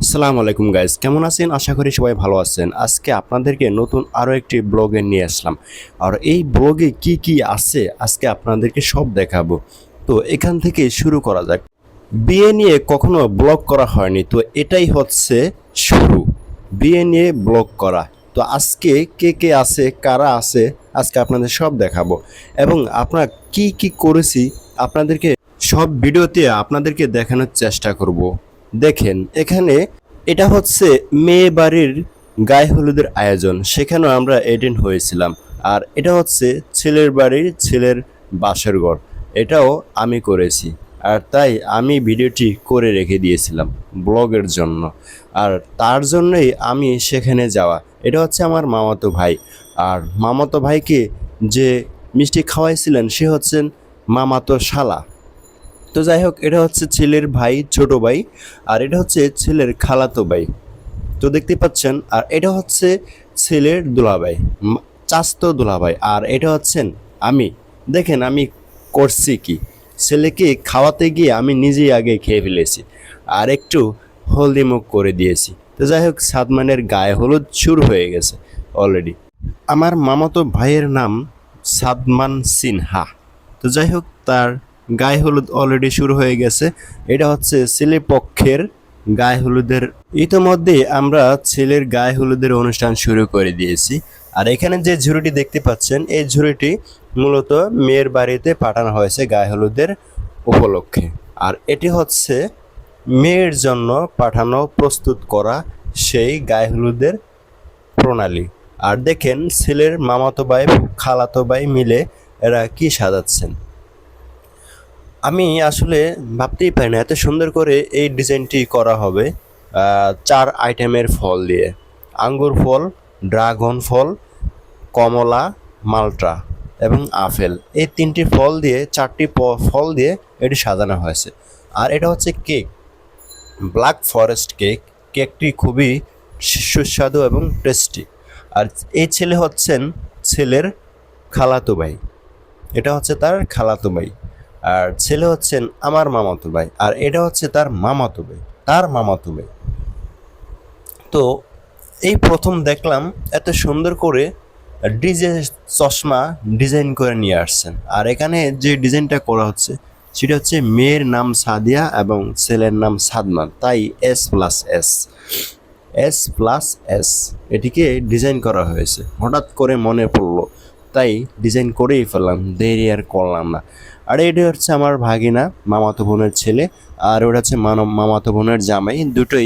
আসসালামু আলাইকুম গাইস, কেমন আছেন? আশা করি সবাই ভালো আছেন। আজকে আপনাদেরকে নতুন আরও একটি ব্লগে নিয়ে আসলাম। আর এই ব্লগে কি কি আছে আজকে আপনাদেরকে সব দেখাবো। তো এখান থেকে শুরু করা যাক। বিয়ে নিয়ে কখনো ব্লগ করা হয়নি, তো এটাই হচ্ছে শুরু। বিয়ে নিয়ে ব্লগ করা। তো আজকে কে কে আছে, কারা আছে, আজকে আপনাদের সব দেখাবো। এবং আপনারা কি কি করেছি আপনাদেরকে সব ভিডিওতে আপনাদেরকে দেখানোর চেষ্টা করব। দেখেন এখানে এটা হচ্ছে মেয়ে বাড়ির গায়ে হলুদের আয়োজন, সেখানেও আমরা এটেন্ড হয়েছিলাম। আর এটা হচ্ছে ছেলের বাড়ির ছেলের বাসর ঘর, এটাও আমি করেছি। আর তাই আমি ভিডিওটি করে রেখে দিয়েছিলাম ব্লগের জন্য। আর তার জন্যই আমি সেখানে যাওয়া। এটা হচ্ছে আমার মামাতো ভাই। আর মামাতো ভাইকে যে মিষ্টি খাওয়াইছিলেন সে হচ্ছেন মামাতো শালা। তো যাই হোক, এটা হচ্ছে ছেলের ভাই, ছোট ভাই। আর এটা হচ্ছে ছেলের খালাতো ভাই, তো দেখতে পাচ্ছেন। আর এটা হচ্ছে ছেলের দুলাভাই, চাস্তো দুলাভাই। আর এটা হচ্ছেন আমি। দেখেন আমি করছি কি, ছেলেকে খাওয়াতে গিয়ে আমি নিজেই আগে খেয়ে ফেলেছি আর একটু হলদি মুখ করে দিয়েছি। তো যাই হোক, সাদমানের গায়ে হলুদ শুরু হয়ে গেছে অলরেডি। আমার মামাতো ভাইয়ের নাম সাদমান সিনহা। তো যাই হোক, তার গায়ে হলুদ অলরেডি শুরু হয়ে গেছে। এটা হচ্ছে ছেলে পক্ষের গায়ে হলুদের। ইতোমধ্যে আমরা ছেলের গায়ে হলুদের অনুষ্ঠান শুরু করে দিয়েছি। আর এখানে যে ঝুড়িটি দেখতে পাচ্ছেন, এই ঝুড়িটি মূলত মেয়ের বাড়িতে পাঠানো হয়েছে গায়ে হলুদের উপলক্ষে। আর এটি হচ্ছে মেয়ের জন্য পাঠানো, প্রস্তুত করা সেই গায়ে হলুদের প্রণালী। আর দেখেন ছেলের মামাতো ভাই, খালাতো ভাই মিলে এরা কি সাজাচ্ছেন। আমি আসলে ভাবতেই পারি না এত সুন্দর করে এই ডিজাইনটি করা হবে 4 আইটেমের ফল দিয়ে। আঙ্গুর ফল, ড্রাগন ফল, কমলা, মাল্টা এবং আপেল, এই 3টি ফল দিয়ে, 4টি ফল দিয়ে এটি সাজানো হয়েছে। আর এটা হচ্ছে কেক, ব্ল্যাক ফরেস্ট কেক। কেকটি খুবই সুস্বাদু এবং টেস্টি। আর এই ছেলে হচ্ছেন ছেলের খালাতো ভাই, এটা হচ্ছে তার খালাতো ভাই। আর ছেলে হচ্ছেন আমার মামাতো ভাই। আর এটা হচ্ছে তার মামাতো ভাই, তার মামাতো ভাই। তো এই প্রথম দেখলাম এত সুন্দর করে ডিজে চশমা ডিজাইন করে নিয়ে আসছেন। আর এখানে যে ডিজাইনটা করা হচ্ছে সেটা হচ্ছে মেয়ের নাম সাদিয়া এবং ছেলের নাম সাদমান, তাই S+S এটিকে ডিজাইন করা হয়েছে। হঠাৎ করে মনে পড়লো, তাই ডিজাইন করেই ফেললাম, দেরি আর করলাম না। আর এটা হচ্ছে আমার ভাগিনা, মামাতো বোনের ছেলে। আর ওটা হচ্ছে মামাতো বোনের জামাই, দুটোই